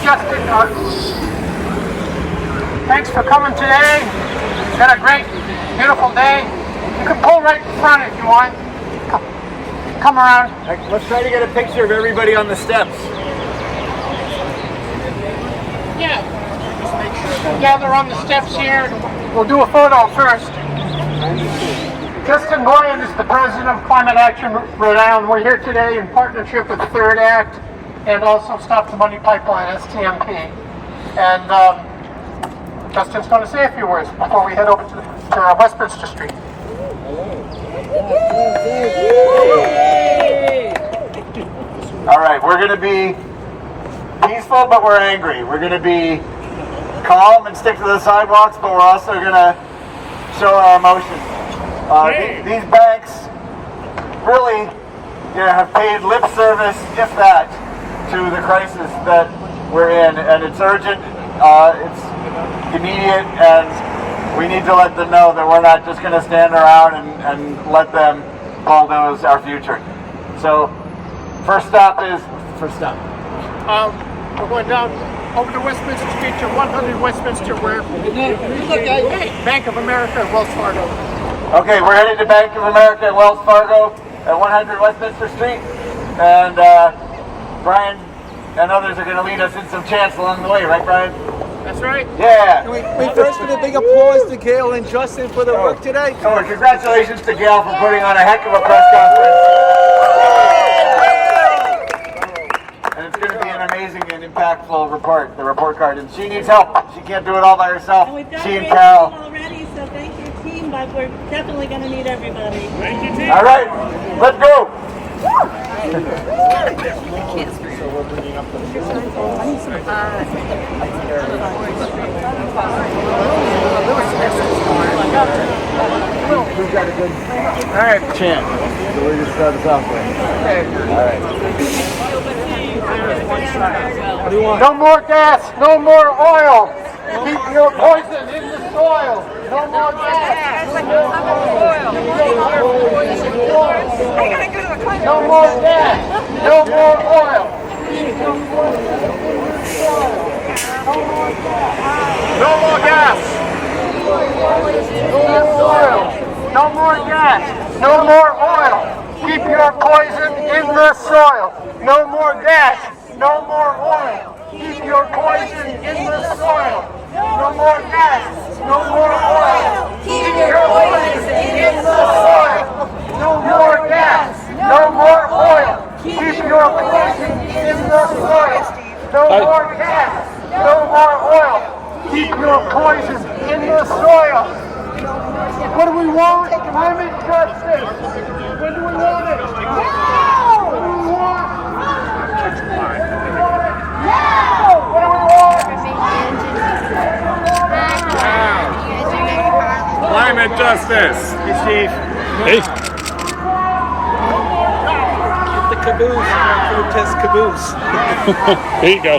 Justin. Thanks for coming today. It's been a great, beautiful day. You can pull right in front if you want. Come around. Let's try to get a picture of everybody on the steps. Yeah. Just make sure we'll gather on the steps here. We'll do a photo first. Justin Boyan is the president of Climate Action Rhode Island. We're here today in partnership with Third Act and also Stop the Money Pipeline, STMP. And Justin's going to say a few words before we head over to Westminster Street. All right, we're going to be peaceful, but we're angry. We're going to be calm and stick to the sidewalks, but we're also going to show our emotions. These banks really have paid lip service, if that, to the crisis that we're in, and it's urgent, it's immediate, and we need to let them know that we're not just going to stand around and let them bulldoze our future. So, first stop. We're going down over to Westminster Street to 100 Westminster, where Bank of America and Wells Fargo. Okay, we're headed to Bank of America and Wells Fargo at 100 Westminster Street, and Brian and others are going to lead us in some chants along the way, right, Brian? That's right. Yeah. We first give a big applause to Gail and Justin for their work today. So congratulations to Gail for putting on a heck of a press conference. And it's going to be an amazing and impactful report, the report card. And she needs help. She can't do it all by herself. And we've got She and a Carol. team already, so thank you, team, but we're definitely going to need everybody. Thank you, team. All right, let's go. Who's got a good chant? So we're just start us off with. All right. What do you want? No more gas, no more oil. Keep your poison in the soil. No more gas, no more oil. No more gas, no more oil. No more gas. No more oil. No more gas. No more oil. Keep your poison in the soil. No more gas. No more oil. Keep your poison in the soil. No more gas. No more oil. Keep your poison in the soil. No more gas. No more oil. Keep your poison in the soil. No more gas. No more oil. Keep your poison in the soil. What do we want? Climate justice. When do we want it? Now! What do we want? Now! What do we want? Climate justice. Hey, Steve. Hey. Get the caboose. Protest caboose. There you go.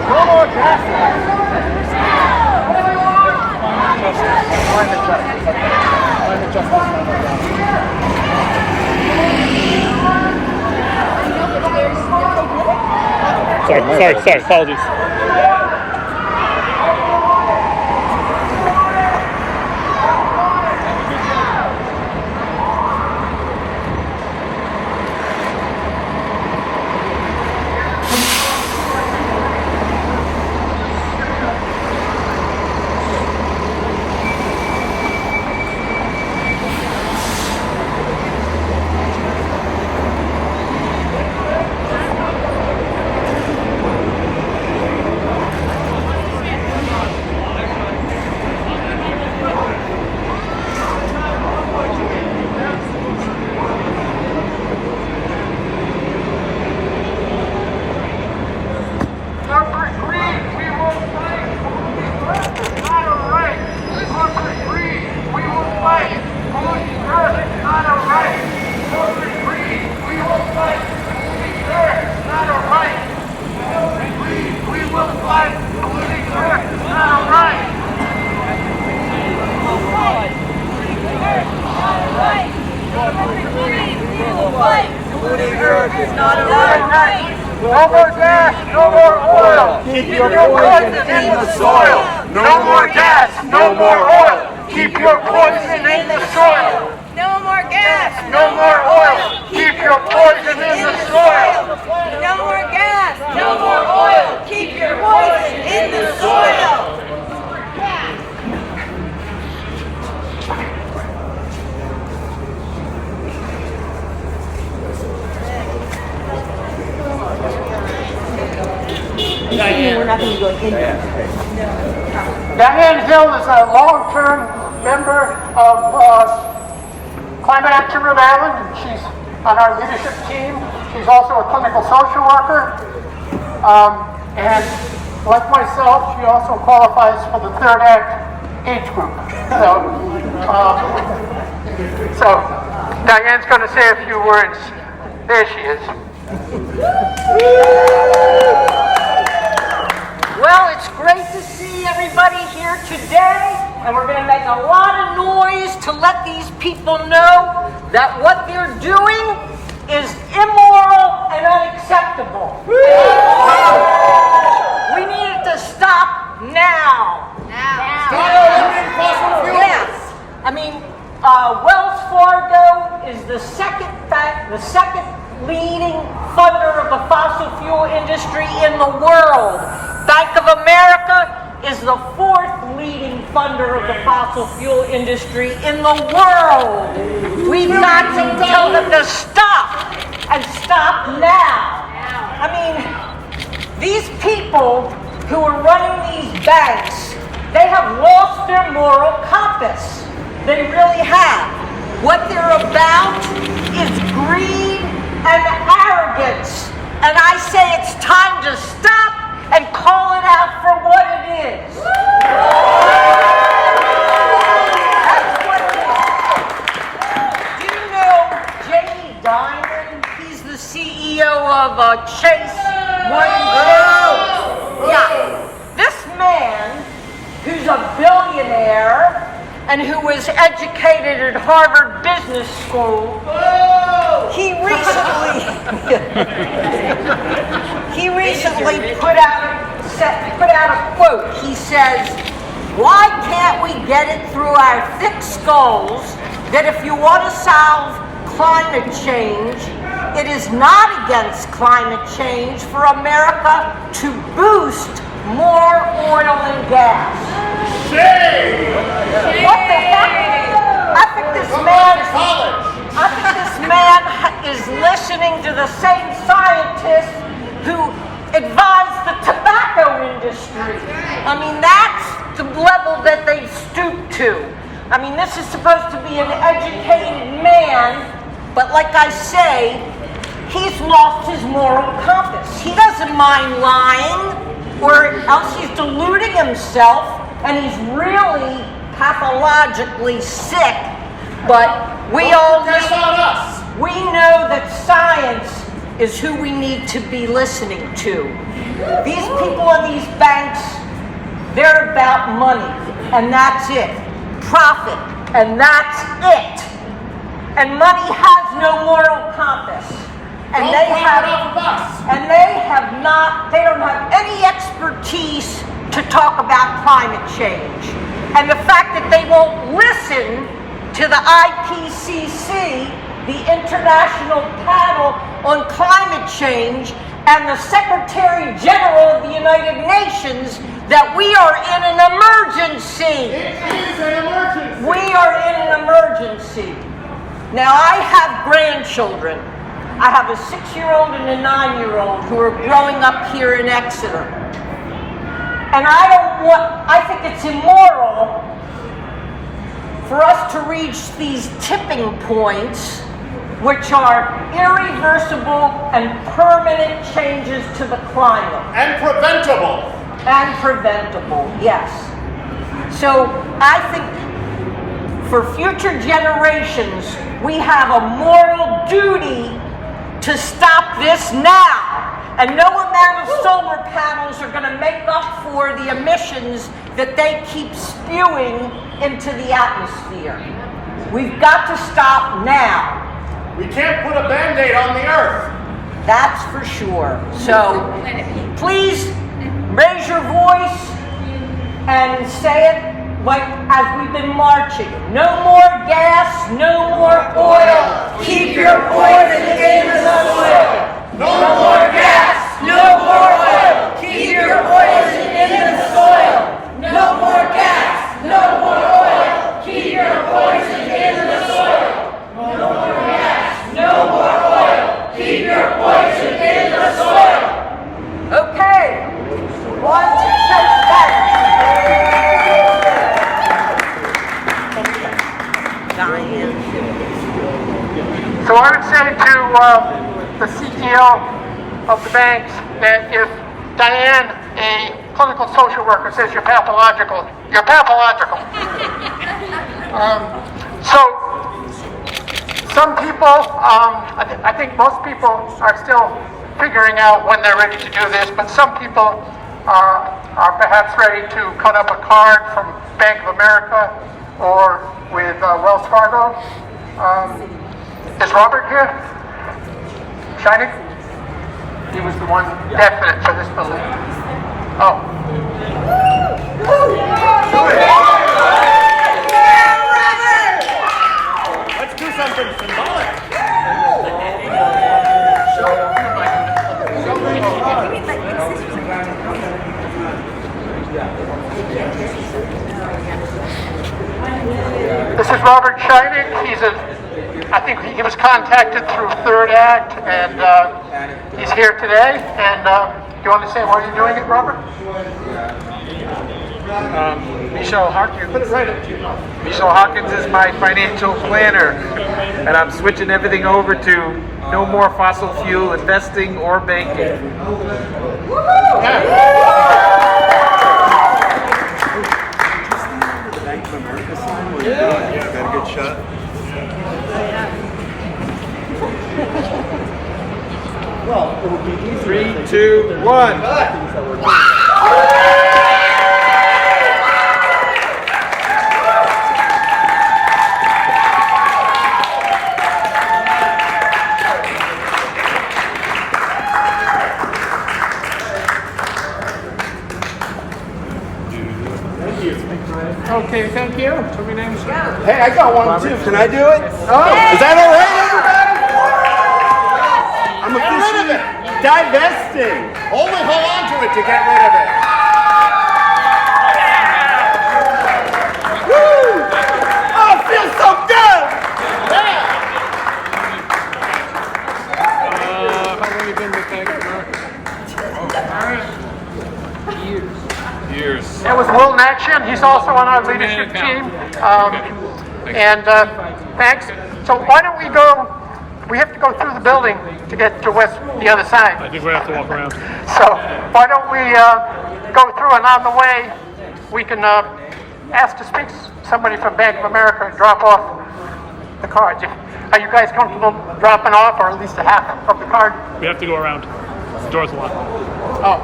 No more gas. What do we want? Climate justice. Climate justice. Sorry, apologies. No more gas, no more oil. Keep your poison in the soil. No more gas, no more oil. Keep your poison in the soil. No more gas. No more oil. Keep your poison in the soil. No more gas. No more oil. Keep your poison in the soil. We're not going to go in. Diane Hill is a long-term member of Climate Action Rhode Island, and she's on our leadership team. She's also a clinical social worker. And like myself, she also qualifies for the third act age group. So Diane's going to say a few words. There she is. Well, it's great to see everybody here today, and we're going to make a lot of noise to let these people know that what they're doing is immoral and unacceptable. We need it to stop now. Yes. I mean, Wells Fargo is the second leading funder of the fossil fuel industry in the world. Bank of America is the fourth leading funder of the fossil fuel industry in the world. We've got to tell them to stop, and stop now. I mean, these people who are running these banks, they have lost their moral compass. They really have. What they're about is greed and arrogance. And I say it's time to stop and call it out for what it is. That's what it is. Do you know Jamie Dimon? He's the CEO of Chase. Yeah. This man, who's a billionaire and who was educated at Harvard Business School, he recently put out a quote. He says, "Why can't we get it through our thick skulls that if you want to solve climate change, it is not against climate change for America to boost more oil and gas?" What the heck? I think this man is listening to the same scientists who advise the tobacco industry. I mean, that's the level that they stoop to. I mean, this is supposed to be an educated man, but like I say, he's lost his moral compass. He doesn't mind lying, or else he's deluding himself, and he's really pathologically sick. But we all know that science is who we need to be listening to. These people in these banks, they're about money, and that's it. Profit, and that's it. And money has no moral compass. And they don't have any expertise to talk about climate change. And the fact that they won't listen to the IPCC, the International Panel on Climate Change, and the Secretary General of the United Nations, that we are in an emergency. It is an emergency. We are in an emergency. Now, I have grandchildren. I have a 6-year-old and a 9-year-old who are growing up here in Exeter. And I think it's immoral for us to reach these tipping points, which are irreversible and permanent changes to the climate. And preventable. And preventable, yes. So I think for future generations, we have a moral duty to stop this now. And no amount of solar panels are going to make up for the emissions that they keep spewing into the atmosphere. We've got to stop now. We can't put a Band-Aid on the earth. That's for sure. So please raise your voice and say it like as we've been marching. No more gas, no more oil. Keep your poison in the soil. No more gas, no more oil. Keep your poison in the soil. No more gas, no more oil. Keep your poison in the soil. No more gas, no more oil. Keep your poison in the soil. Okay. 1, 2, 3, 4. Diane. So I would say to the CEO of the banks that if Diane, a clinical social worker, says you're pathological, you're pathological. So some people, I think most people are still figuring out when they're ready to do this, but some people are perhaps ready to cut up a card from Bank of America or with Wells Fargo. Is Robert here? Shining? He was the one definite for this building. Oh. Let's do something symbolic. This is Robert Shining. I think he was contacted through Third Act, and he's here today. And you want to say why you're doing it, Robert? Michelle Hawkins. Put it right up to you. Michelle Hawkins is my financial planner, and I'm switching everything over to no more fossil fuel investing or banking. Got a good shot. Well, it would be easy. 3, 2, 1. Okay, thank you. Hey, I got one too. Can I do it? Oh, is that all right, everybody? I'm officially divesting. Only hold on to it to get rid of it. Woo! Oh, it feels so good. How long have you been with Bank of America? Years. That was Will Natchin. He's also on our leadership team. Thanks. So why don't we go? We have to go through the building to get to the other side. I think we have to walk around. So why don't we go through, and on the way we can ask to speak to somebody from Bank of America and drop off the cards. Are you guys comfortable dropping off, or at least a half of the card? We have to go around. The door's locked. Oh,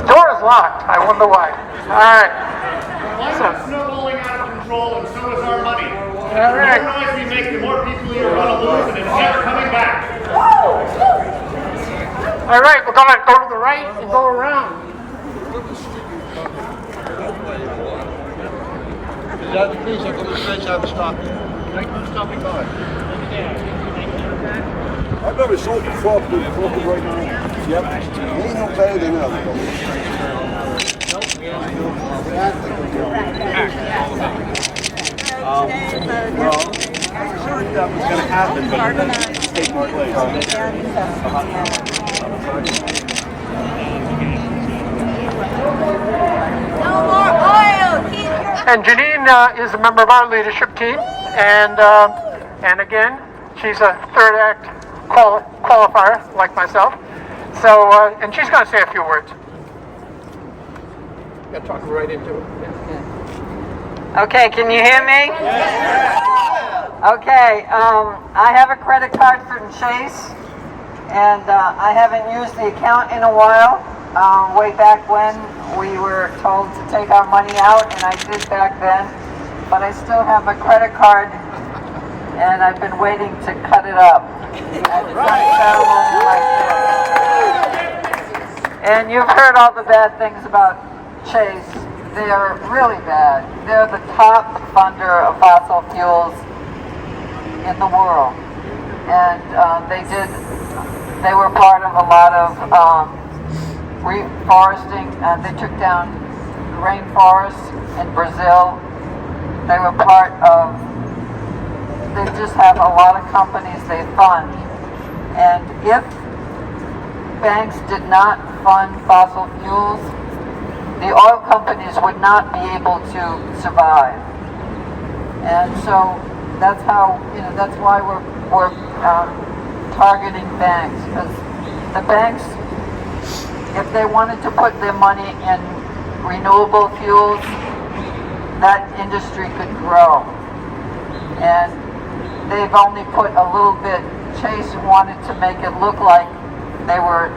the door is locked. I wonder why. All right. It's snowballing out of control, and so is our money. All right. The more noise we make, the more people you're going to lose, and it's never coming back. All right, we're going to go to the right and go around. Please, I'm going to stretch out the stop. Stopping by. I've never sold you soft food right now. Yep. Ain't no better than others. Well, I was sure that was going to happen, but it's taking place. No more oil. Keep your And Jeanine is a member of our leadership team, and again, she's a Third Act qualifier like myself. So, and she's going to say a few words. Got to talk right into it. Okay, can you hear me? Okay, I have a credit card from Chase, and I haven't used the account in a while. Way back when we were told to take our money out, and I did back then, but I still have my credit card and I've been waiting to cut it up. And you've heard all the bad things about Chase. They are really bad. They're the top funder of fossil fuels in the world. And they were part of a lot of reforesting. They took down rainforests in Brazil. They were part of, they just have a lot of companies they fund. And if banks did not fund fossil fuels, the oil companies would not be able to survive. And so that's how, that's why we're targeting banks, because the banks, if they wanted to put their money in renewable fuels, that industry could grow. And they've only put a little bit. Chase wanted to make it look like they were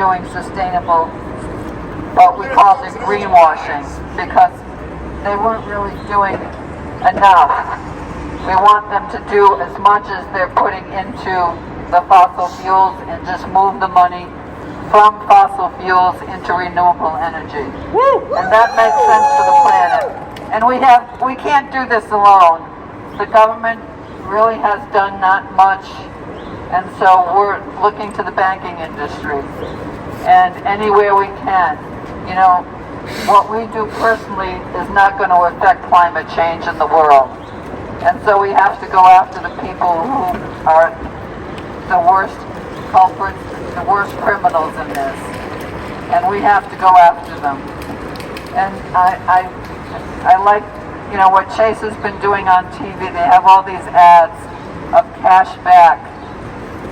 doing sustainable, what we call it greenwashing, because they weren't really doing enough. We want them to do as much as they're putting into the fossil fuels and just move the money from fossil fuels into renewable energy. And that makes sense for the planet. And we can't do this alone. The government really has done not much, and so we're looking to the banking industry and anywhere we can. What we do personally is not going to affect climate change in the world. And so we have to go after the people who are the worst culprits, the worst criminals in this. And we have to go after them. And I like, what Chase has been doing on TV. They have all these ads of cash back.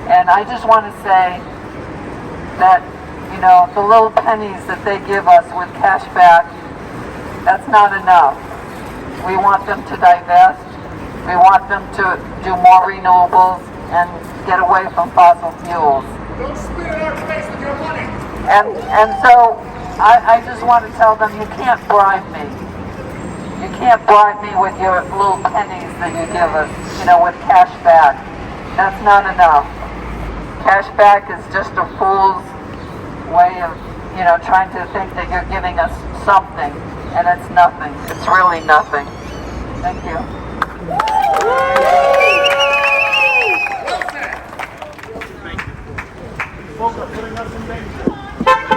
And I just want to say that, the little pennies that they give us with cash back, that's not enough. We want them to divest. We want them to do more renewables and get away from fossil fuels. Don't spit in our face with your money. And so I just want to tell them, you can't bribe me. You can't bribe me with your little pennies that you give us, with cash back. That's not enough. Cash back is just a fool's way of, trying to think that you're giving us something, and it's nothing. It's really nothing. Thank you.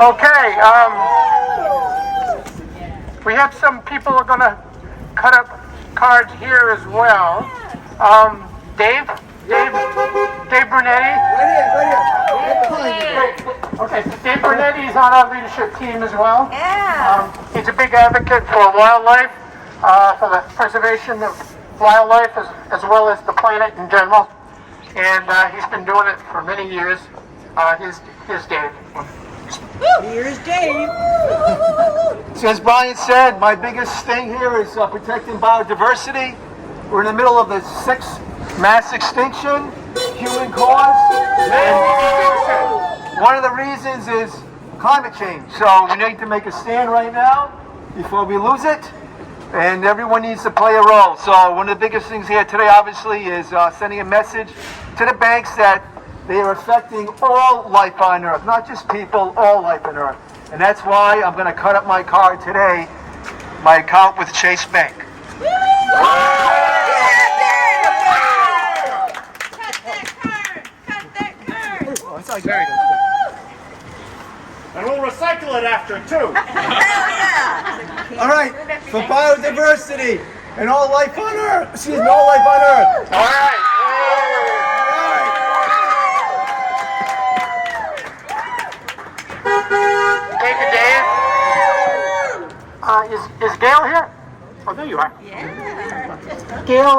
Okay, we have some people who are going to cut up cards here as well. Dave Brunetti. Okay, Dave Brunetti is on our leadership team as well. Yeah. He's a big advocate for wildlife, for the preservation of wildlife as well as the planet in general. And he's been doing it for many years. Here's Dave. Here's Dave. So as Brian said, my biggest thing here is protecting biodiversity. We're in the middle of the 6th mass extinction, human caused. And one of the reasons is climate change. So we need to make a stand right now before we lose it. And everyone needs to play a role. So one of the biggest things here today, obviously, is sending a message to the banks that they are affecting all life on Earth, not just people, all life on Earth. And that's why I'm going to cut up my card today, my account with Chase Bank. And we'll recycle it after, too. All right, for biodiversity and all life on Earth. Excuse me, all life on Earth. All right. Thank you, Dave. Is Gail here? Oh, there you are. Yeah. Gail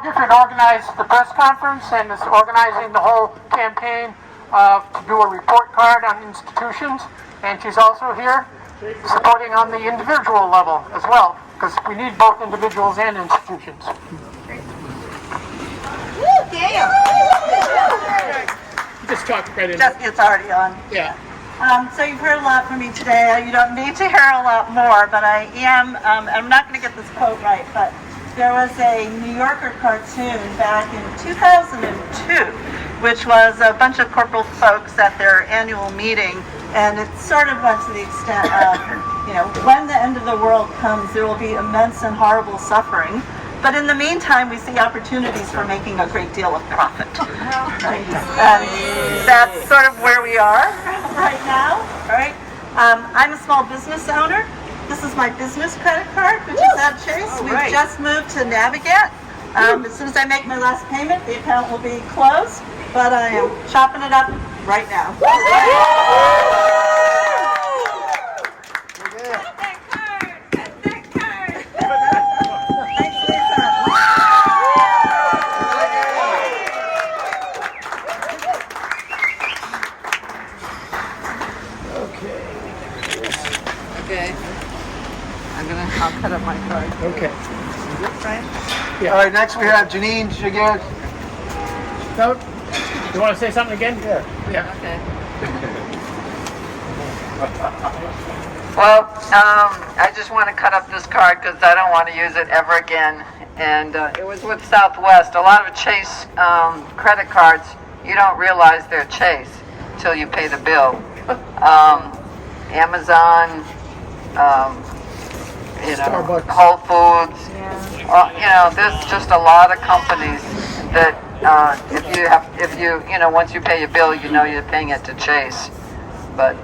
Gifford organized the press conference and is organizing the whole campaign to do a report card on institutions. And she's also here supporting on the individual level as well, because we need both individuals and institutions. Woo, Gail. Just talk right in. It's already on. Yeah. So you've heard a lot from me today. You don't need to hear a lot more, but I am, I'm not going to get this quote right, but there was a New Yorker cartoon back in 2002, which was a bunch of corporal folks at their annual meeting, and it sort of went to the extent of, when the end of the world comes, there will be immense and horrible suffering. But in the meantime, we see opportunities for making a great deal of profit. Right? And that's sort of where we are right now. Right? I'm a small business owner. This is my business credit card, which is at Chase. We've just moved to Navigate. As soon as I make my last payment, the account will be closed. But I am chopping it up right now. I'll cut up my card. Okay. All right, next we have Jeanine. No? You want to say something again? Yeah. Okay. Well, I just want to cut up this card because I don't want to use it ever again. And it was with Southwest. A lot of Chase credit cards, you don't realize they're Chase till you pay the bill. Amazon, Starbucks. Whole Foods. There's just a lot of companies that once you pay your bill, you're paying it to Chase. But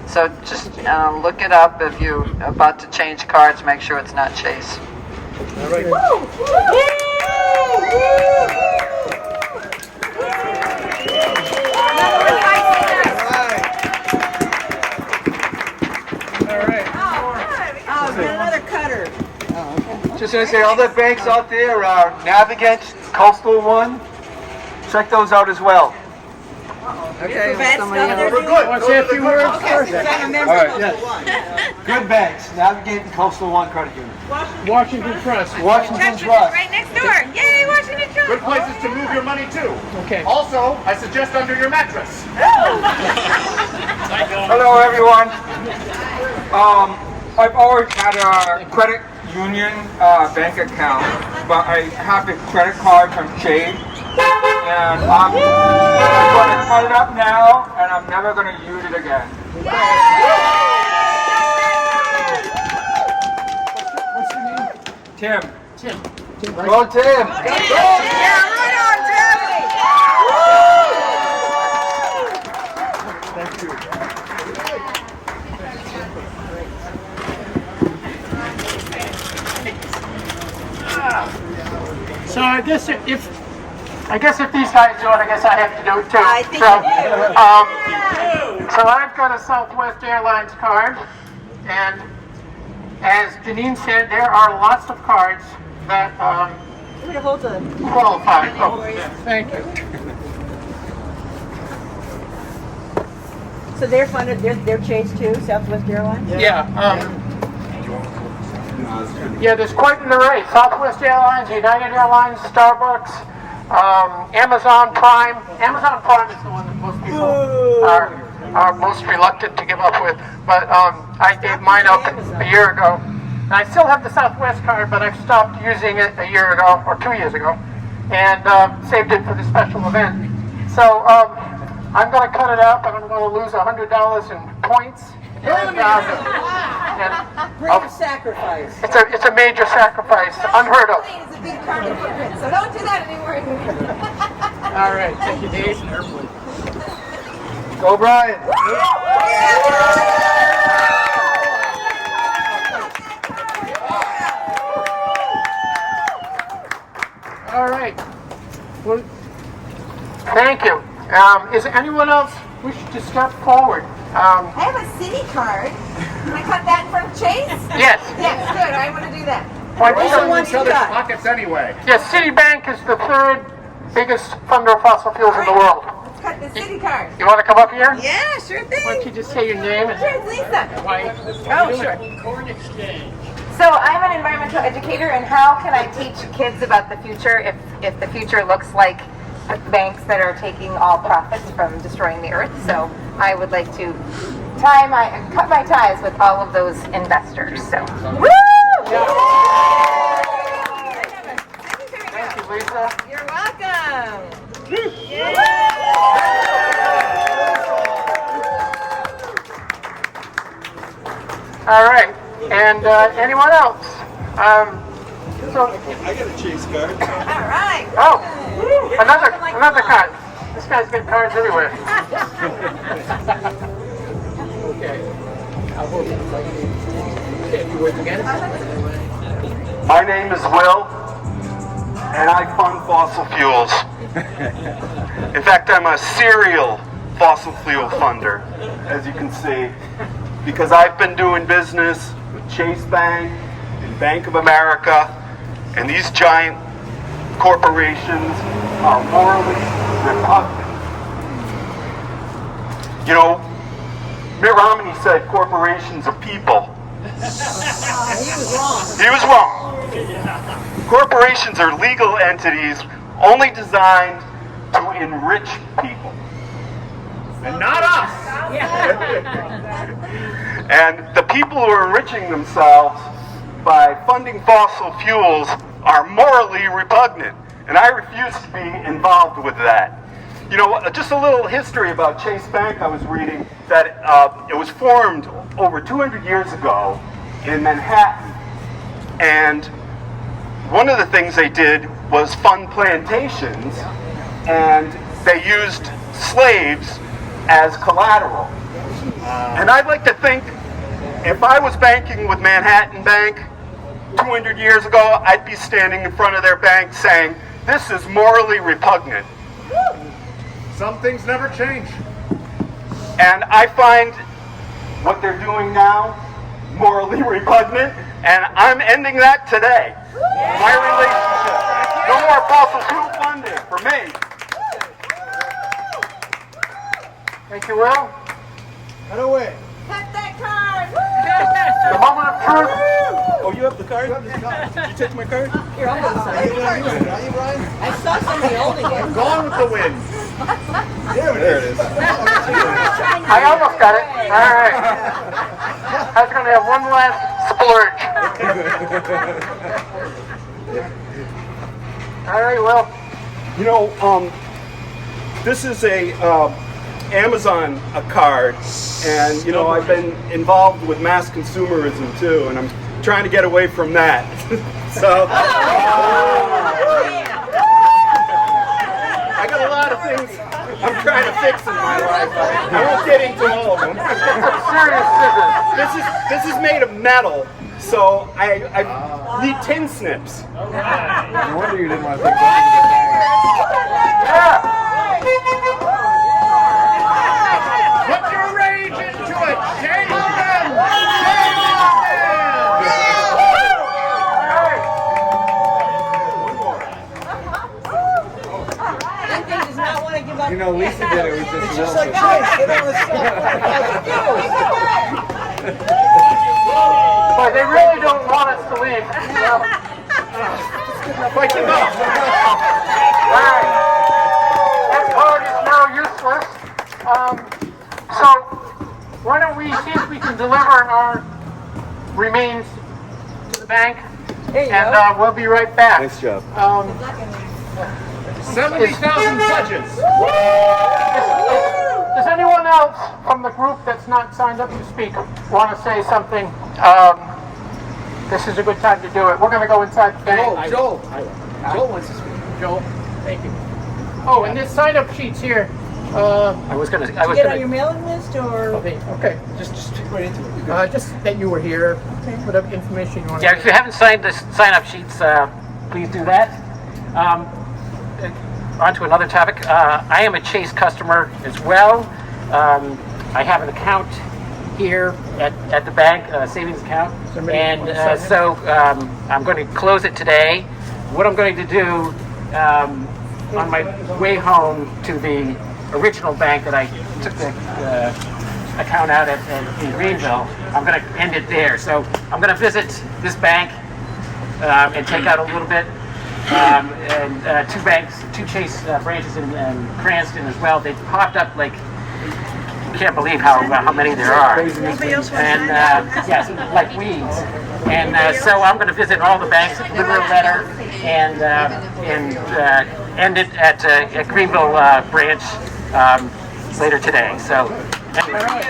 so just look it up if you're about to change cards. Make sure it's not Chase. All right. Just going to say, all the banks out there are Navigate, Coastal One. Check those out as well. Okay. We're good. Want to say a few words first? All right, yes. Good banks, Navigate and Coastal One Credit Union. Washington Trust. Washington Trust. Right next door. Yay, Washington Trust. Good places to move your money to. Okay. Also, I suggest under your mattress. Hello, everyone. I've always had a credit union bank account, but I have a credit card from Chase, and I'm going to cut it up now, and I'm never going to use it again. What's your name? Tim. Tim. Go, Tim. Thank you. So I guess if these guys do it, I guess I have to do it too. I think So I've got a Southwest Airlines card, and as Jeanine said, there are lots of cards that qualify. Oh, thank you. So they're funded, they're Chase too, Southwest Airlines? Yeah. There's quite an array. Southwest Airlines, United Airlines, Starbucks, Amazon Prime. Amazon Prime is the one that most people are most reluctant to give up with. But I gave mine up a year ago. And I still have the Southwest card, but I've stopped using it a year ago, or 2 years ago, and saved it for the special event. So I'm going to cut it up, and I'm going to lose $100 in points. Great sacrifice. It's a major sacrifice, unheard of. It's a big carbon footprint, so don't do that anymore. All right, thank you, Dave. Go, Brian. All right. Well, thank you. Is anyone else wish to step forward? I have a city card. Can I cut that in front of Chase? Yes. Yes, good. I want to do that. Well, I think think so. Pockets anyway. Yes, Citibank is the third biggest funder of fossil fuels in the world. Let's cut the city card. You want to come up here? Yeah, sure Why don't thing. you just say your name and Here's Lisa. why? Oh, sure. So I'm an environmental educator, and how can I teach kids about the future if the future looks like banks that are taking all profits from destroying the earth? So I would like to cut my ties with all of those investors. So, woo! Lisa. You're welcome. All right, and anyone else? So, I got a Chase card. All right. oh, another card. This guy's getting cards everywhere. Okay. My name is Will, and I fund fossil fuels. In fact, I'm a serial fossil fuel funder, as you can see, because I've been doing business with Chase Bank and Bank of America, and these giant corporations are morally repugnant. You know, Mitt Romney said corporations are people. He was wrong. Corporations are legal entities only designed to enrich people. And not us! And the people who are enriching themselves by funding fossil fuels are morally repugnant. And I refuse to be involved with that. You know, just a little history about Chase Bank. I was reading that it was formed over 200 years ago in Manhattan. And one of the things they did was fund plantations, and they used slaves as collateral. And I'd like to think if I was banking with Manhattan Bank 200 years ago, I'd be standing in front of their bank saying, "This is morally repugnant." Some things never change. And I find what they're doing now morally repugnant, and I'm ending that today. My relationship. No more fossil fuel funding for me. Thank you, Will. Run away. Cut that card. The moment of truth. Oh, you have the card? Did you take my card? Here, I'll go sign it. I saw somebody holding it. Gone with the wind. There it is. I almost got it. All right. I was going to have one last splurge. All right, Will. You know, this is a Amazon card, and you know I've been involved with mass consumerism too, and I'm trying to get away from that. So I got a lot of things I'm trying to fix in my life. I won't get into all of them. Serious scissors. This is made of metal, so I need tin snips. No wonder you didn't want to take that. Yeah. Put your rage into it, Shane! You know, Lisa did it with this. It's just like Chase, get on the But they really don't want us to leave. Fight them up. All right. That card is now useless. So why don't we see if we can deliver our remains to the bank, and we'll be right back. Nice job. 70,000 pledges. Does anyone else from the group that's not signed up to speak want to say something? This is a good time to do it. We're going to go inside the bank. Joel wants to speak. Joel, thank you. Oh, and this sign-up sheets here. I was gonna Get on your mailing list or? Okay, just right into it. Just that you were here. Whatever information you want. Yeah, if you haven't signed the sign-up sheets, please do that. On to another topic. I am a Chase customer as well. I have an account here at the bank, savings account, and so I'm going to close it today. What I'm going to do on my way home to the original bank that I took the account out in Greenville, I'm going to end it there. So I'm going to visit this bank and take out a little bit. And two Chase branches in Cranston as well. They popped up like can't believe how many there are. And yes, like weeds. And so I'm going to visit all the banks, deliver a letter, and end it at Greenville branch later today. So anyway.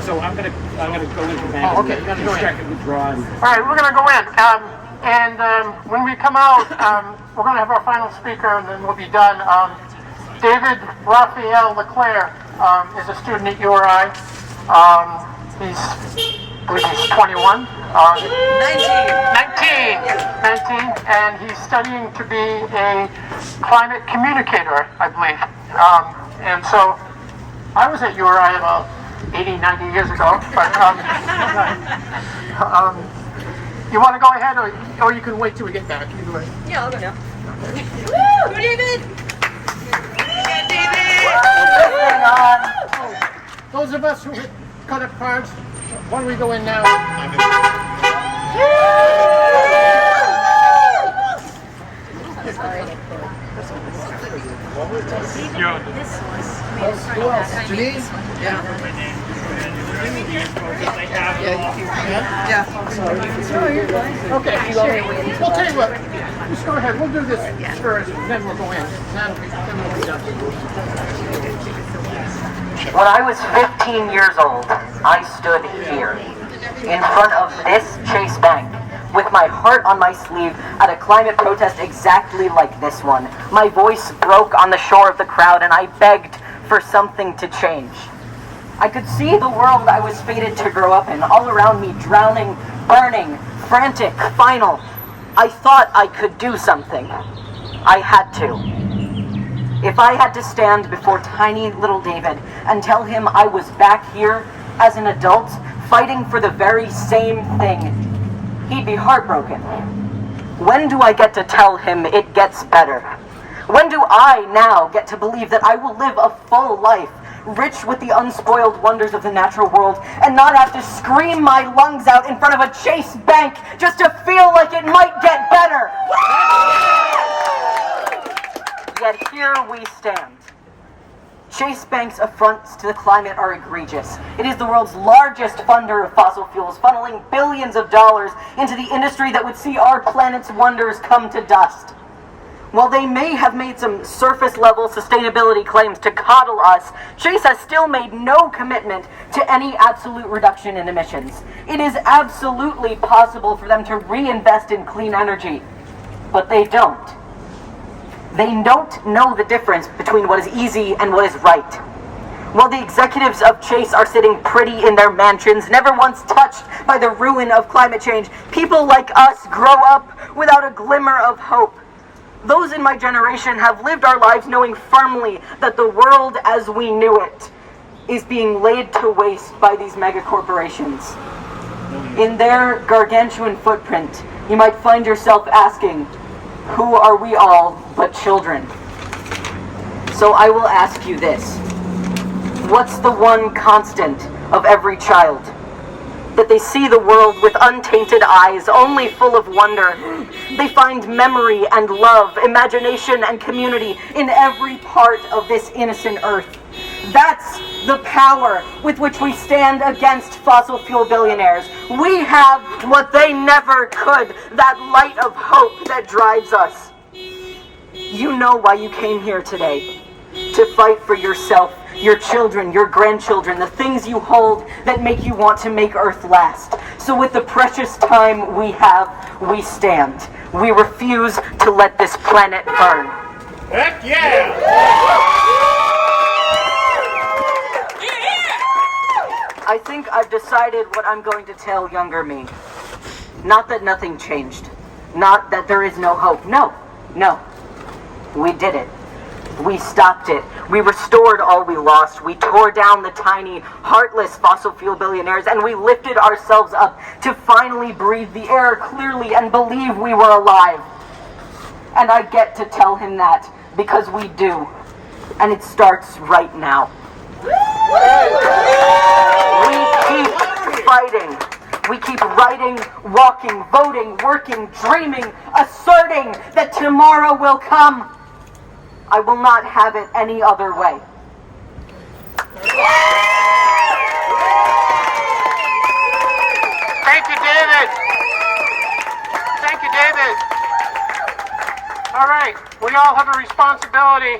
So I'm gonna go into the bank. Oh, okay, you're gonna go in. Check and withdraw. All right, we're going to go in. When we come out, we're going to have our final speaker, and then we'll be done. David Raphael LeClair is a student at URI. I believe he's 21. 19, and he's studying to be a climate communicator, I believe. And so I was at URI about 80, 90 years ago, but you want to go ahead, or you can wait till we get back. Either way. Yeah, I'll go now. Woo! David! Those of us who cut up cards, why don't we go in now? Jeanine? Okay, we'll tell you what, just go ahead, we'll do this first, then we'll go in. Then we'll be done. When I was 15 years old, I stood here, in front of this Chase Bank, with my heart on my sleeve at a climate protest exactly like this one. My voice broke on the shore of the crowd, and I begged for something to change. I could see the world I was fated to grow up in, all around me, drowning, burning, frantic, final. I thought I could do something. I had to. If I had to stand before tiny little David and tell him I was back here as an adult, fighting for the very same thing, he'd be heartbroken. When do I get to tell him it gets better? When do I now get to believe that I will live a full life, rich with the unspoiled wonders of the natural world, and not have to scream my lungs out in front of a Chase Bank just to feel like it might get better? Yet here we stand. Chase Bank's affronts to the climate are egregious. It is the world's largest funder of fossil fuels, funneling billions of dollars into the industry that would see our planet's wonders come to dust. While they may have made some surface-level sustainability claims to coddle us, Chase has still made no commitment to any absolute reduction in emissions. It is absolutely possible for them to reinvest in clean energy, but they don't. They don't know the difference between what is easy and what is right. While the executives of Chase are sitting pretty in their mansions, never once touched by the ruin of climate change, people like us grow up without a glimmer of hope. Those in my generation have lived our lives knowing firmly that the world as we knew it is being laid to waste by these mega corporations. In their gargantuan footprint, you might find yourself asking, who are we all but children? So I will ask you this. What's the one constant of every child? That they see the world with untainted eyes, only full of wonder. They find memory and love, imagination and community in every part of this innocent earth. That's the power with which we stand against fossil fuel billionaires. We have what they never could, that light of hope that drives us. You know why you came here today. To fight for yourself, your children, your grandchildren, the things you hold that make you want to make Earth last. So with the precious time we have, we stand. We refuse to let this planet burn. Heck yeah! I think I've decided what I'm going to tell younger me. Not that nothing changed. Not that there is no hope. No. We did it. We stopped it. We restored all we lost. We tore down the tiny, heartless fossil fuel billionaires, and we lifted ourselves up to finally breathe the air clearly and believe we were alive. And I get to tell him that because we do. And it starts right now. We keep fighting. We keep writing fighting, walking, voting, working, dreaming, asserting that tomorrow will come. I will not have it any other way. Thank you, David. Thank you, David. All right, we all have a responsibility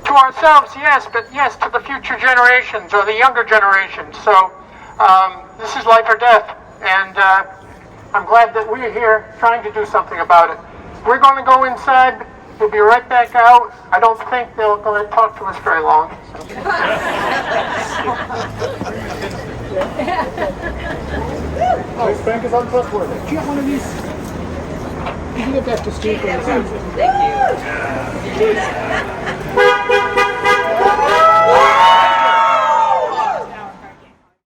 to ourselves, yes, but yes, to the future generations or the younger generations. So this is life or death, and I'm glad that we're here trying to do something about it. We're going to go inside. We'll be right back out. I don't think they're going to talk to us very long. This bank is untrustworthy. Do you have one of these? You can get that to Steve. Thank you.